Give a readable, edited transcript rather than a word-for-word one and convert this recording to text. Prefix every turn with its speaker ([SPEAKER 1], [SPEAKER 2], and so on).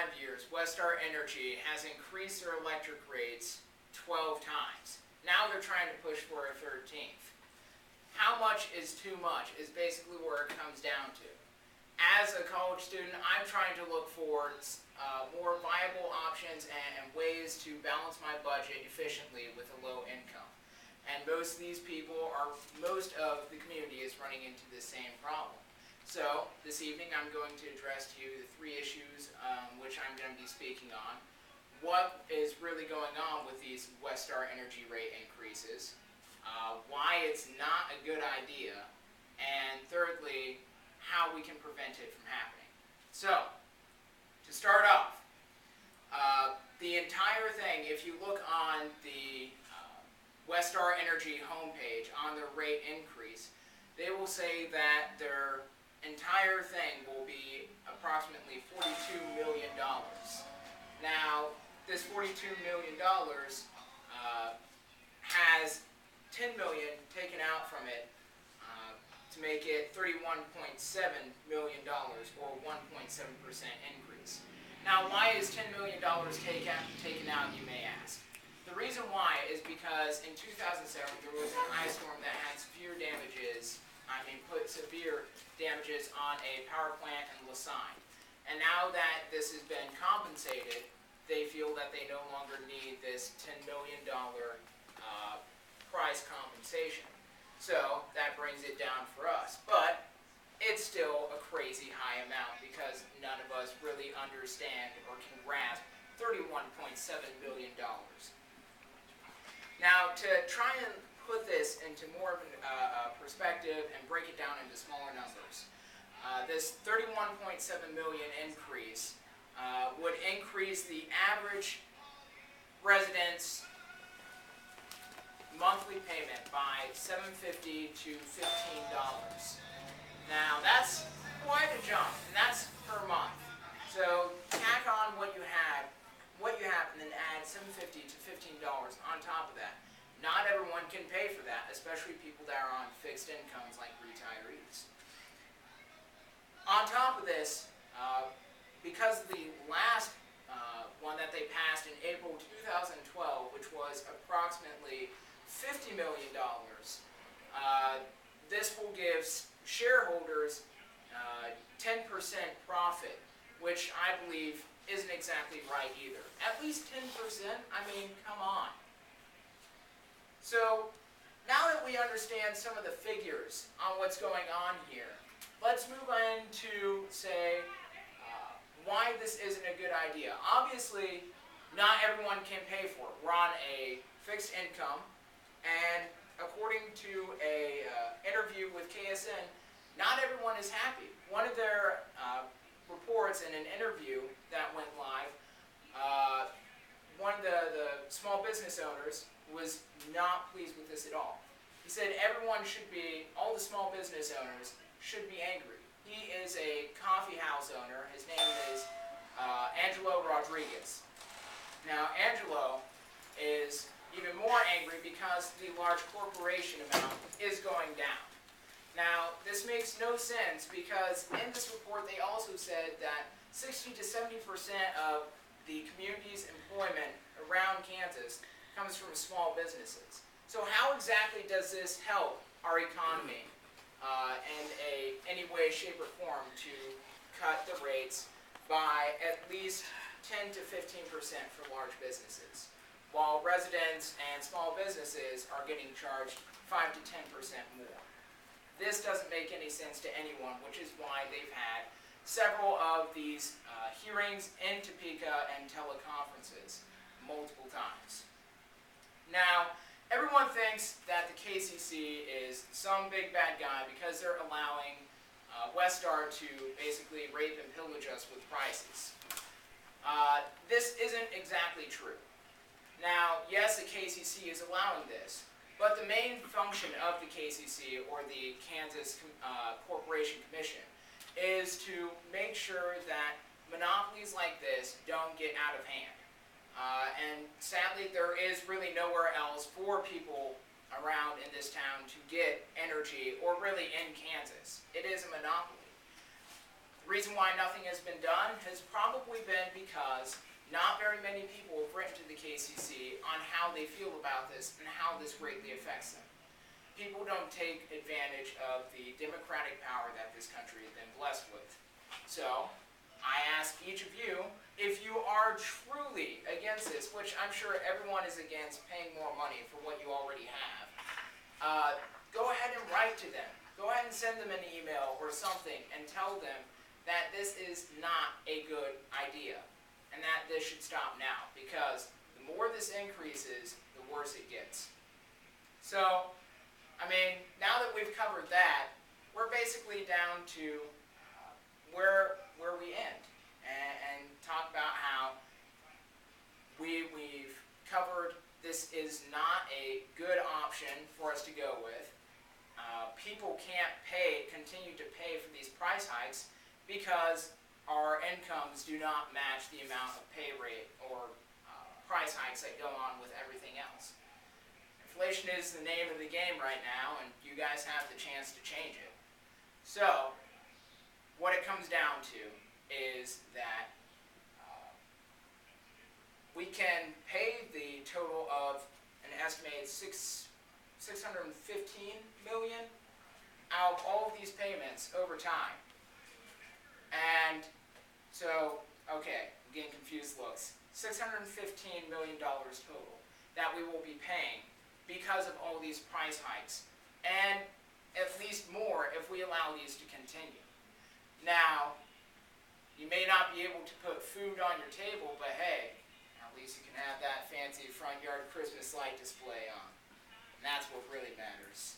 [SPEAKER 1] 5 years, Westar Energy has increased their electric rates 12 times. Now they're trying to push for a 13th. How much is too much is basically where it comes down to. As a college student, I'm trying to look for more viable options and ways to balance my budget efficiently with a low income. And most of the community is running into the same problem. So this evening I'm going to address to you the 3 issues which I'm going to be speaking on. What is really going on with these Westar Energy rate increases, why it's not a good idea, and thirdly, how we can prevent it from happening. So, to start off, the entire thing, if you look on the Westar Energy homepage on their rate increase, they will say that their entire thing will be approximately $42 million. Now, this $42 million has $10 million taken out from it to make it $31.7 million, or 1.7% increase. Now, why is $10 million taken out, you may ask? The reason why is because in 2007 there was an ice storm that had severe damages on a power plant in Lasagne. And now that this has been compensated, they feel that they no longer need this $10 million price compensation. So that brings it down for us. But it's still a crazy high amount because none of us really understand or can grasp $31.7 billion. Now, to try and put this into more of a perspective and break it down into smaller numbers, this $31.7 million increase would increase the average resident's monthly payment by $7.50 to $15. Now that's quite a jump, and that's per month. So tack on what you have, and then add $7.50 to $15 on top of that. Not everyone can pay for that, especially people that are on fixed incomes like retirees. On top of this, because the last one that they passed in April 2012, which was approximately $50 million, this will give shareholders 10% profit, which I believe isn't exactly right either. At least 10%? I mean, come on. So, now that we understand some of the figures on what's going on here, let's move on to, say, why this isn't a good idea. Obviously, not everyone can pay for it. We're on a fixed income, and according to a interview with KSN, not everyone is happy. One of their reports in an interview that went live, one of the small business owners was not pleased with this at all. He said all the small business owners should be angry. He is a coffee house owner. His name is Angelo Rodriguez. Now, Angelo is even more angry because the large corporation amount is going down. Now, this makes no sense because in this report they also said that 60 to 70% of the community's employment around Kansas comes from small businesses. So how exactly does this help our economy in any way, shape, or form to cut the rates by at least 10 to 15% for large businesses, while residents and small businesses are getting charged 5 to 10% more? This doesn't make any sense to anyone, which is why they've had several of these hearings in Topeka and teleconferences multiple times. Now, everyone thinks that the KCC is some big bad guy because they're allowing Westar to basically rape and pillage us with prices. This isn't exactly true. Now, yes, the KCC is allowing this, but the main function of the KCC, or the Kansas Corporation Commission, is to make sure that monopolies like this don't get out of hand. And sadly, there is really nowhere else for people around in this town to get energy, or really in Kansas. It is a monopoly. The reason why nothing has been done has probably been because not very many people have written to the KCC on how they feel about this and how this greatly affects them. People don't take advantage of the democratic power that this country has been blessed with. So, I ask each of you, if you are truly against this, which I'm sure everyone is against paying more money for what you already have, go ahead and write to them. Go ahead and send them an email or something and tell them that this is not a good idea and that this should stop now, because the more this increases, the worse it gets. So, I mean, now that we've covered that, we're basically down to where we end, and talk about how we've covered this is not a good option for us to go with. People can't continue to pay for these price hikes because our incomes do not match the amount of pay rate or price hikes that go on with everything else. Inflation is the name of the game right now, and you guys have the chance to change it. So, what it comes down to is that we can pay the total of an estimated $615 million out of all of these payments over time. And so, okay, I'm getting confused looks. $615 million total that we will be paying because of all these price hikes, and at least more if we allow these to continue. Now, you may not be able to put food on your table, but hey, at least you can have that fancy front yard Christmas light display on. And that's what really matters.